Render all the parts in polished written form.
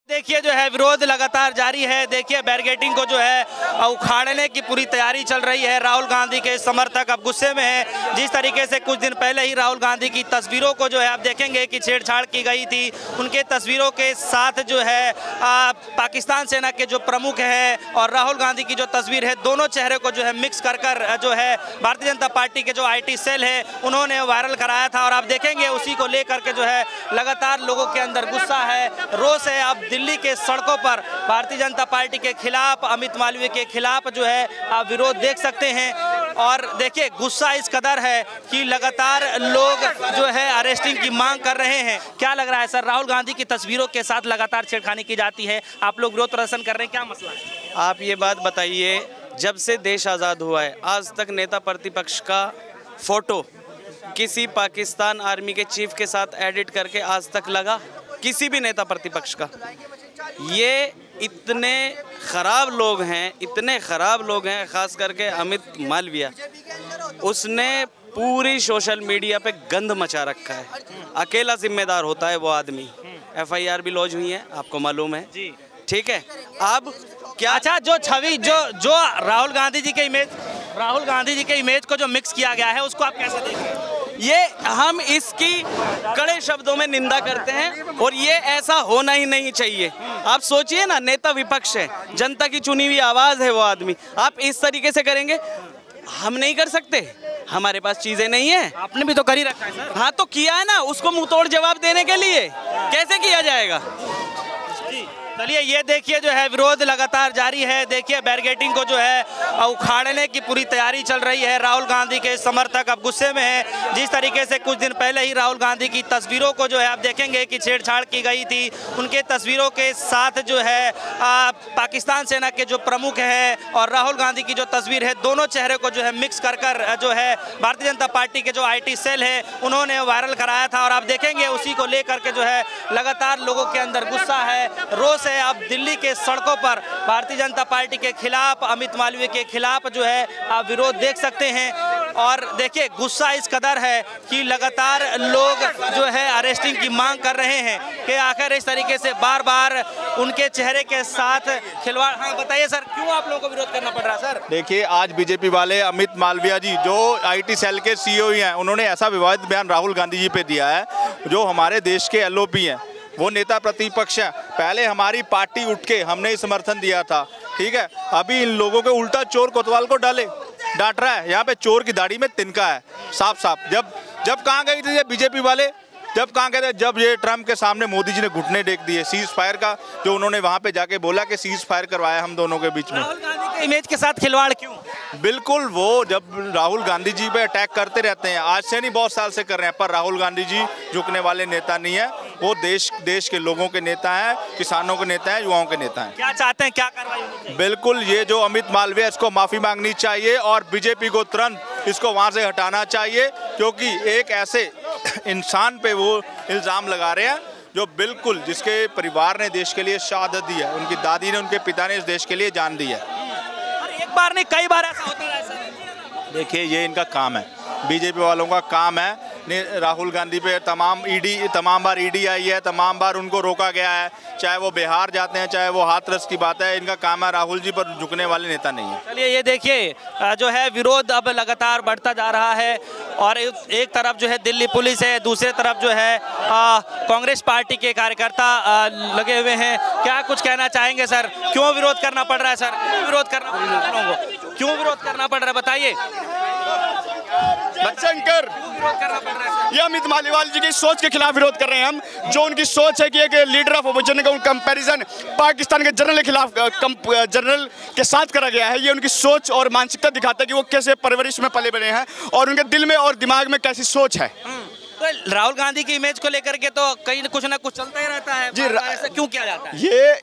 देखिए जो है विरोध लगातार जारी है। देखिए बैरिकेडिंग को जो है उखाड़ने की पूरी तैयारी चल रही है। राहुल गांधी के समर्थक अब गुस्से में हैं। जिस तरीके से कुछ दिन पहले ही राहुल गांधी की तस्वीरों को जो है आप देखेंगे कि छेड़छाड़ की गई थी, उनके तस्वीरों के साथ जो है पाकिस्तान सेना के जो प्रमुख हैं और राहुल गांधी की जो तस्वीर है, दोनों चेहरे को जो है मिक्स कर जो है भारतीय जनता पार्टी के जो IT सेल है उन्होंने वायरल कराया था। और आप देखेंगे उसी को लेकर के जो है लगातार लोगों के अंदर गुस्सा है, रोष है। अब दिल्ली के सड़कों पर भारतीय जनता पार्टी के खिलाफ, अमित मालवीय के खिलाफ जो है आप विरोध देख सकते हैं। और देखिए गुस्सा इस कदर है कि लगातार लोग जो है अरेस्टिंग की मांग कर रहे हैं। क्या लग रहा है सर, राहुल गांधी की तस्वीरों के साथ लगातार छेड़खानी की जाती है, आप लोग विरोध प्रदर्शन कर रहे हैं, क्या मसला है? आप ये बात बताइए, जब से देश आज़ाद हुआ है आज तक नेता प्रतिपक्ष का फोटो किसी पाकिस्तान आर्मी के चीफ के साथ एडिट करके आज तक लगा? किसी भी नेता प्रतिपक्ष का? ये इतने ख़राब लोग हैं, इतने ख़राब लोग हैं, ख़ास करके अमित मालवीय, उसने पूरी सोशल मीडिया पे गंद मचा रखा है। अकेला जिम्मेदार होता है वो आदमी। FIR भी लॉन्च हुई है, आपको मालूम है, ठीक है। अब क्या अच्छा, जो छवि जो राहुल गांधी जी के इमेज को जो मिक्स किया गया है उसको आप कैसे देखें? ये हम इसकी कड़े शब्दों में निंदा करते हैं और ये ऐसा होना ही नहीं चाहिए। आप सोचिए ना, नेता विपक्ष है, जनता की चुनी हुई आवाज़ है वो आदमी, आप इस तरीके से करेंगे? हम नहीं कर सकते, हमारे पास चीज़ें नहीं है। आपने भी तो कर ही रखा है सर। हाँ तो किया है ना, उसको मुंह तोड़ जवाब देने के लिए कैसे किया जाएगा? चलिए ये देखिए जो है विरोध लगातार जारी है। देखिए बैरिकेडिंग को जो है उखाड़ने की पूरी तैयारी चल रही है। राहुल गांधी के समर्थक अब गुस्से में हैं। जिस तरीके से कुछ दिन पहले ही राहुल गांधी की तस्वीरों को जो है आप देखेंगे कि छेड़छाड़ की गई थी, उनके तस्वीरों के साथ जो है पाकिस्तान सेना के जो प्रमुख हैं और राहुल गांधी की जो तस्वीर है, दोनों चेहरे को जो है मिक्स कर जो है भारतीय जनता पार्टी के जो IT सेल है उन्होंने वायरल कराया था। और आप देखेंगे उसी को लेकर के जो है लगातार लोगों के अंदर गुस्सा है, रोष है। अब दिल्ली के सड़कों पर भारतीय जनता पार्टी के खिलाफ, अमित मालवीय के खिलाफ जो है आप विरोध देख सकते हैं। और देखिए गुस्सा इस कदर है कि लगातार लोग जो है अरेस्टिंग की मांग कर रहे हैं कि आखिर इस तरीके से बार बार उनके चेहरे के साथ खिलवाड़। हाँ बताइए सर, क्यों आप लोगों को विरोध करना पड़ रहा है सर? देखिए आज बीजेपी वाले अमित मालवीय जी जो IT सेल के CEO ही हैं, उन्होंने ऐसा विवादित बयान राहुल गांधी जी पे दिया है। जो हमारे देश के LOP हैं, वो नेता प्रतिपक्ष है, पहले हमारी पार्टी उठ के हमने समर्थन दिया था, ठीक है। अभी इन लोगों के उल्टा चोर कोतवाल को डांट रहा है। यहाँ पे चोर की दाढ़ी में तिनका है साफ साफ। जब कहाँ गई थी ये बीजेपी वाले, जब कहाँ गए थे? जब ये ट्रम्प के सामने मोदी जी ने घुटने टेक दिए, सीज फायर का जो उन्होंने वहाँ पे जाके बोला कि सीज फायर करवाया हम दोनों के बीच में। राहुल गांधी के इमेज के साथ खिलवाड़ क्यों? बिल्कुल, वो जब राहुल गांधी जी पे अटैक करते रहते हैं, आज से नहीं बहुत साल से कर रहे हैं, पर राहुल गांधी जी झुकने वाले नेता नहीं है। वो देश के लोगों के नेता हैं, किसानों के नेता हैं, युवाओं के नेता हैं। क्या चाहते हैं, क्या कार्रवाई होनी चाहिए? बिल्कुल, ये जो अमित मालवीय इसको माफ़ी मांगनी चाहिए और बीजेपी को तुरंत इसको वहाँ से हटाना चाहिए, क्योंकि एक ऐसे इंसान पे वो इल्ज़ाम लगा रहे हैं जो बिल्कुल जिसके परिवार ने देश के लिए शहादत दी है, उनकी दादी ने, उनके पिता ने इस देश के लिए जान दी है। एक बार नहीं कई बार ऐसा होता है सर। देखिए ये इनका काम है, बीजेपी वालों का काम है। राहुल गांधी पे तमाम बार ईडी आई है, तमाम बार उनको रोका गया है, चाहे वो बिहार जाते हैं, चाहे वो हाथरस की बात है। इनका काम है, राहुल जी पर झुकने वाले नेता नहीं है। चलिए ये देखिए जो है विरोध अब लगातार बढ़ता जा रहा है और एक तरफ जो है दिल्ली पुलिस है, दूसरी तरफ जो है कांग्रेस पार्टी के कार्यकर्ता लगे हुए हैं। क्या कुछ कहना चाहेंगे सर, क्यों विरोध करना पड़ रहा है सर? क्यों विरोध करना पड़ रहा है लोगों को? क्यों विरोध करना पड़ रहा है बताइए? शंकर, ये अमित मालवीय जी की सोच के खिलाफ विरोध कर रहे हैं हम। जो उनकी सोच है कि एक लीडर ऑफ अपोजिशन का कंपैरिजन पाकिस्तान के जनरल के खिलाफ जनरल के साथ करा गया है, ये उनकी सोच और मानसिकता दिखाता है कि वो कैसे परवरिश में पले बड़े हैं और उनके दिल में और दिमाग में कैसी सोच है। तो राहुल गांधी की इमेज को लेकर के तो कहीं कुछ ना कुछ चलता ही रहता है जी। ऐसा क्यों किया जाता है?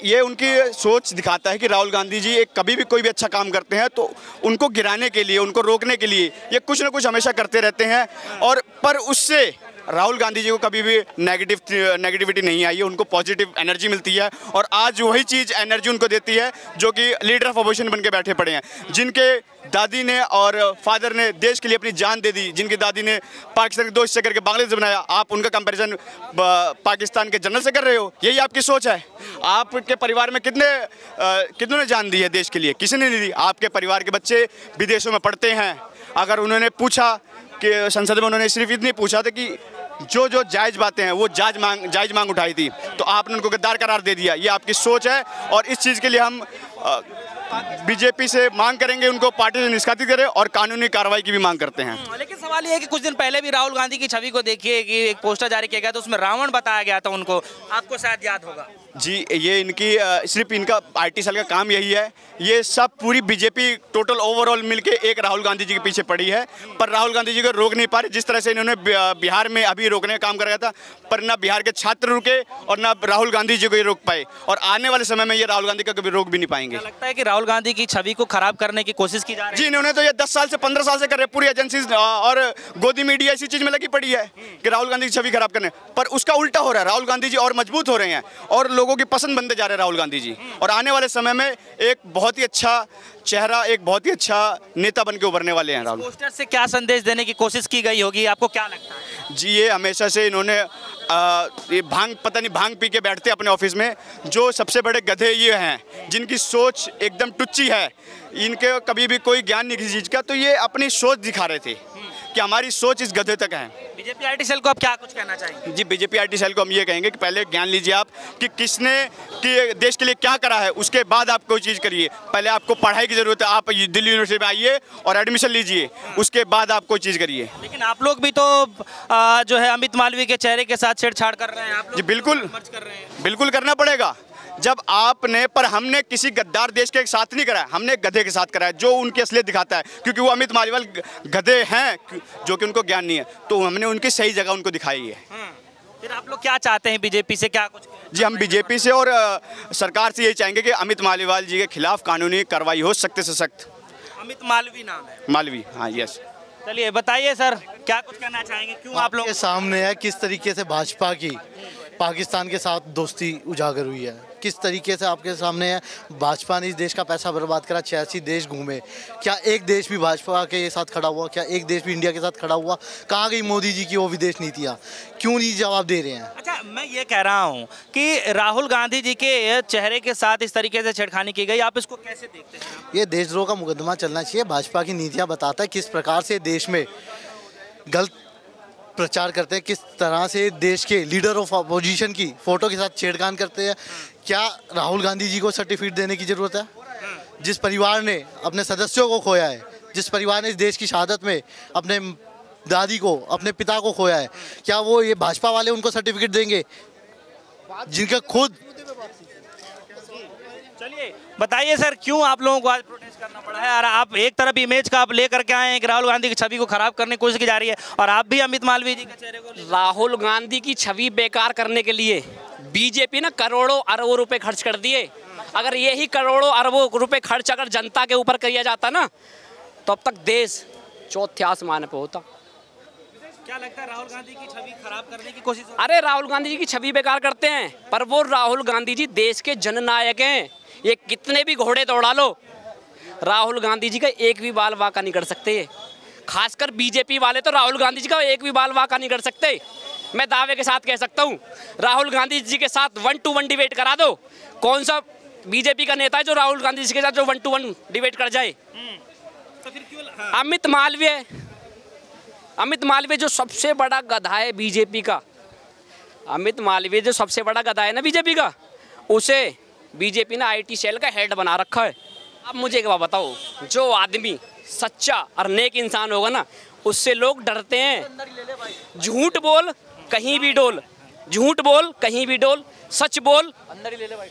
ये उनकी सोच दिखाता है कि राहुल गांधी जी एक कभी भी कोई भी अच्छा काम करते हैं तो उनको गिराने के लिए, उनको रोकने के लिए ये कुछ ना कुछ हमेशा करते रहते हैं। और पर उससे राहुल गांधी जी को कभी भी नेगेटिविटी नहीं आई है, उनको पॉजिटिव एनर्जी मिलती है और आज वही चीज़ एनर्जी उनको देती है जो कि लीडर ऑफ अपोजिशन बन के बैठे पड़े हैं, जिनके दादी ने और फादर ने देश के लिए अपनी जान दे दी, जिनकी दादी ने पाकिस्तान के 2 हिस्से करके बांग्लादेश बनाया। आप उनका कंपैरिजन पाकिस्तान के जनरल से कर रहे हो, यही आपकी सोच है? आपके परिवार में कितनों ने जान दी है देश के लिए? किसी ने नहीं दी। आपके परिवार के बच्चे विदेशों में पढ़ते हैं, अगर उन्होंने पूछा कि संसद में, उन्होंने सिर्फ इतनी पूछा था कि जो जायज़ बातें हैं वो जायज़ मांग उठाई थी, तो आपने उनको गद्दार करार दे दिया। ये आपकी सोच है और इस चीज़ के लिए हम बीजेपी से मांग करेंगे उनको पार्टी से निष्कासित करें और कानूनी कार्रवाई की भी मांग करते हैं। लेकिन सवाल ये है कि कुछ दिन पहले भी राहुल गांधी की छवि को देखिए कि एक पोस्टर जारी किया गया तो उसमें रावण बताया गया था उनको, आपको शायद याद होगा। जी, ये इनकी सिर्फ इनका IT सेल का काम यही है। ये सब पूरी बीजेपी टोटल ओवरऑल मिलके एक राहुल गांधी जी के पीछे पड़ी है, पर राहुल गांधी जी को रोक नहीं पा रहे। जिस तरह से इन्होंने बिहार में अभी रोकने का काम कराया था, पर ना बिहार के छात्र रुके और ना राहुल गांधी जी को ये रोक पाए, और आने वाले समय में ये राहुल गांधी का कभी रोक भी नहीं पाएंगे। लगता है कि राहुल गांधी की छवि को खराब करने की कोशिश की जा रही है। जी, इन्होंने तो ये 10 साल से 15 साल से कर रहे, पूरी एजेंसीज और गोदी मीडिया इसी चीज में लगी पड़ी है कि राहुल गांधी की छवि खराब करने, पर उसका उल्टा हो रहा है। राहुल गांधी जी और मजबूत हो रहे हैं और लोगों की पसंद बनते जा रहे हैं राहुल गांधी जी, और आने वाले समय में एक बहुत ही अच्छा चेहरा, एक बहुत ही अच्छा नेता बन के उभरने वाले हैं राहुल। पोस्टर से क्या संदेश देने की कोशिश की गई होगी, आपको क्या लगता है? जी, ये हमेशा से इन्होंने ये पता नहीं भांग पी के बैठते अपने ऑफिस में। जो सबसे बड़े गधे ये हैं जिनकी सोच एकदम टुच्ची है, इनके कभी भी कोई ज्ञान नहीं किसी चीज़ का, तो ये अपनी सोच दिखा रहे थे कि हमारी सोच इस गधे तक है। बीजेपी IT सेल को आप क्या कुछ कहना चाहेंगे? जी, बीजेपी IT सेल को हम ये कहेंगे कि पहले ज्ञान लीजिए आप कि किसने कि देश के लिए क्या करा है, उसके बाद आप कोई चीज़ करिए। पहले आपको पढ़ाई की ज़रूरत है, आप दिल्ली यूनिवर्सिटी में आइए और एडमिशन लीजिए, उसके बाद आप कोई चीज़ करिए। लेकिन आप लोग भी तो जो है अमित मालवीय के चेहरे के साथ छेड़छाड़ कर रहे हैं, आप लोग जी बिल्कुल कर रहे हैं। बिल्कुल करना पड़ेगा। जब आपने, पर हमने किसी गद्दार देश के साथ नहीं कराया, हमने गधे के साथ कराया जो उनकी असलियत दिखाता है, क्योंकि वो अमित मालवीय गधे हैं जो कि उनको ज्ञान नहीं है, तो हमने उनकी सही जगह उनको दिखाई है। फिर आप लोग क्या चाहते हैं बीजेपी से, क्या कुछ? जी, हम बीजेपी से और सरकार से यही चाहेंगे कि अमित मालवीय जी के खिलाफ कानूनी कार्रवाई हो, सख्त से सख्त। अमित मालवीय नाम है? मालवीय, हाँ, यस। चलिए बताइए सर, क्या कुछ कहना चाहेंगे, क्यों आप लोग के सामने है किस तरीके से भाजपा की पाकिस्तान के साथ दोस्ती उजागर हुई है, किस तरीके से आपके सामने है भाजपा ने इस देश का पैसा बर्बाद करा, 86 देश घूमे, क्या एक देश भी भाजपा के साथ खड़ा हुआ? क्या एक देश भी इंडिया के साथ खड़ा हुआ? कहाँ गई मोदी जी की वो विदेश नीतियाँ? क्यों नहीं जवाब दे रहे हैं? अच्छा, मैं ये कह रहा हूँ कि राहुल गांधी जी के चेहरे के साथ इस तरीके से छेड़खानी की गई, आप इसको कैसे देखते हैं? ये देशद्रोह का मुकदमा चलना चाहिए। भाजपा की नीतियाँ बताता है किस प्रकार से देश में गलत प्रचार करते हैं, किस तरह से देश के लीडर ऑफ अपोजिशन की फ़ोटो के साथ छेड़खानी करते हैं। क्या राहुल गांधी जी को सर्टिफिकेट देने की ज़रूरत है? जिस परिवार ने अपने सदस्यों को खोया है, जिस परिवार ने इस देश की शहादत में अपने दादी को, अपने पिता को खोया है, क्या वो ये भाजपा वाले उनको सर्टिफिकेट देंगे जिनका खुद? चलिए बताइए सर, क्यों आप लोगों को आज प्रोटेस्ट करना पड़ा है? और आप एक तरफ इमेज का आप लेकर के आए हैं कि राहुल गांधी की छवि को खराब करने की कोशिश की जा रही है, और आप भी अमित मालवीय जी के चेहरे को राहुल गांधी की छवि बेकार करने के लिए बीजेपी ने करोड़ों अरबों रुपए खर्च कर दिए। अगर यही करोड़ों अरबों रुपए खर्च अगर जनता के ऊपर किया जाता ना, तो अब तक देश चौथे आसमान पे होता। क्या लगता है राहुल गांधी की छवि खराब करने की कोशिश? अरे राहुल गांधी जी की छवि बेकार करते हैं, पर वो राहुल गांधी जी देश के जननायक हैं। ये कितने भी घोड़े दौड़ा लो, राहुल गांधी जी का एक भी बाल वाका नहीं कर सकते। खासकर बीजेपी वाले तो राहुल गांधी जी का एक भी बाल वाका नहीं कर सकते। मैं दावे के साथ कह सकता हूँ, राहुल गांधी जी के साथ 1-to-1 डिबेट करा दो। कौन सा बीजेपी का नेता है जो राहुल गांधी जी के साथ जो 1-to-1 डिबेट कर जाए? तो फिर क्यों? हाँ। अमित मालवीय जो सबसे बड़ा गधा है बीजेपी का, अमित मालवीय जो सबसे बड़ा गधा है ना बीजेपी का, उसे बीजेपी ने IT सेल का हेड बना रखा है। अब मुझे एक बात बताओ, जो आदमी सच्चा और नेक इंसान होगा ना, उससे लोग डरते हैं। झूठ बोल कहीं भी डोल, झूठ बोल कहीं भी डोल, सच बोल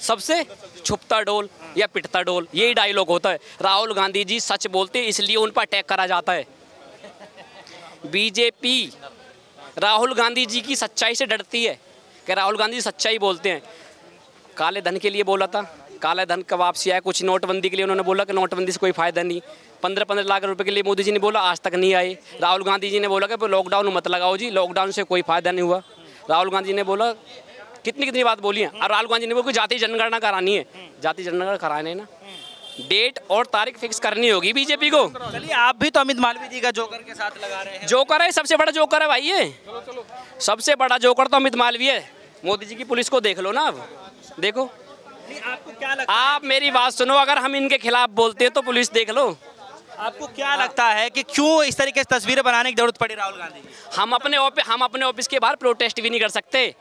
सबसे छुपता डोल या पिटता डोल, यही डायलॉग होता है। राहुल गांधी जी सच बोलते, इसलिए उन पर अटैक करा जाता है। बीजेपी राहुल गांधी जी की सच्चाई से डरती है कि राहुल गांधी सच्चाई बोलते हैं। काले धन के लिए बोला था, काला धन का वापसी आया, कुछ नोटबंदी के लिए उन्होंने बोला कि नोटबंदी से कोई फायदा नहीं, 15-15 लाख रुपए के लिए मोदी जी ने बोला, आज तक नहीं आए। राहुल गांधी जी ने बोला कि लॉकडाउन मत लगाओ जी, लॉकडाउन से कोई फायदा नहीं हुआ। राहुल गांधी ने बोला कितनी बात बोली है। और राहुल गांधी ने बोला कि जाति जनगणना करानी है, जाति जनगणना कराने ना डेट और तारीख फिक्स करनी होगी बीजेपी को। चलिए, आप भी तो अमित मालवीय जी का जोकर के साथ लगा रहे हैं। जोकर है, सबसे बड़ा जोकर है भाई ये, सबसे बड़ा जोकर तो अमित मालवीय है। मोदी जी की पुलिस को देख लो ना, अब देखो। आपको क्या लगता आप मेरी बात सुनो, अगर हम इनके खिलाफ बोलते हैं तो पुलिस देख लो। आपको क्या लगता है कि क्यों इस तरीके से तस्वीरें बनाने की जरूरत पड़ी राहुल गांधी? हम अपने ऑफिस के बाहर प्रोटेस्ट भी नहीं कर सकते,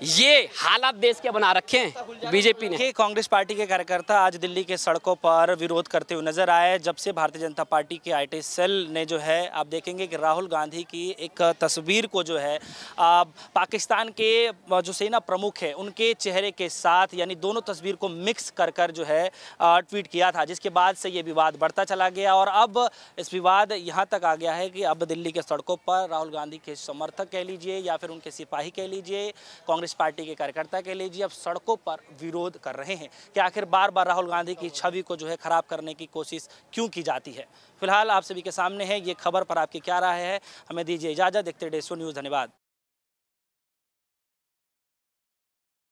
ये हालात देश के बना रखे हैं बीजेपी ने। कांग्रेस पार्टी के कार्यकर्ता आज दिल्ली के सड़कों पर विरोध करते हुए नजर आए। जब से भारतीय जनता पार्टी के आईटी सेल ने जो है, आप देखेंगे कि राहुल गांधी की एक तस्वीर को जो है पाकिस्तान के जो सेना प्रमुख है उनके चेहरे के साथ, यानी दोनों तस्वीर को मिक्स कर जो है ट्वीट किया था, जिसके बाद से ये विवाद बढ़ता चला गया और अब इस विवाद यहाँ तक आ गया है कि अब दिल्ली के सड़कों पर राहुल गांधी के समर्थक कह लीजिए या फिर उनके सिपाही कह लीजिए, कांग्रेस पार्टी के कार्यकर्ता कह लीजिए, अब सड़कों पर विरोध कर रहे हैं कि आखिर बार बार राहुल गांधी की छवि को जो है खराब करने की कोशिश क्यों की जाती है। फिलहाल आप सभी के सामने है ये खबर, पर आपकी क्या राय है? हमें दीजिए इजाजत। देखते रहिए डेसो न्यूज़। धन्यवाद।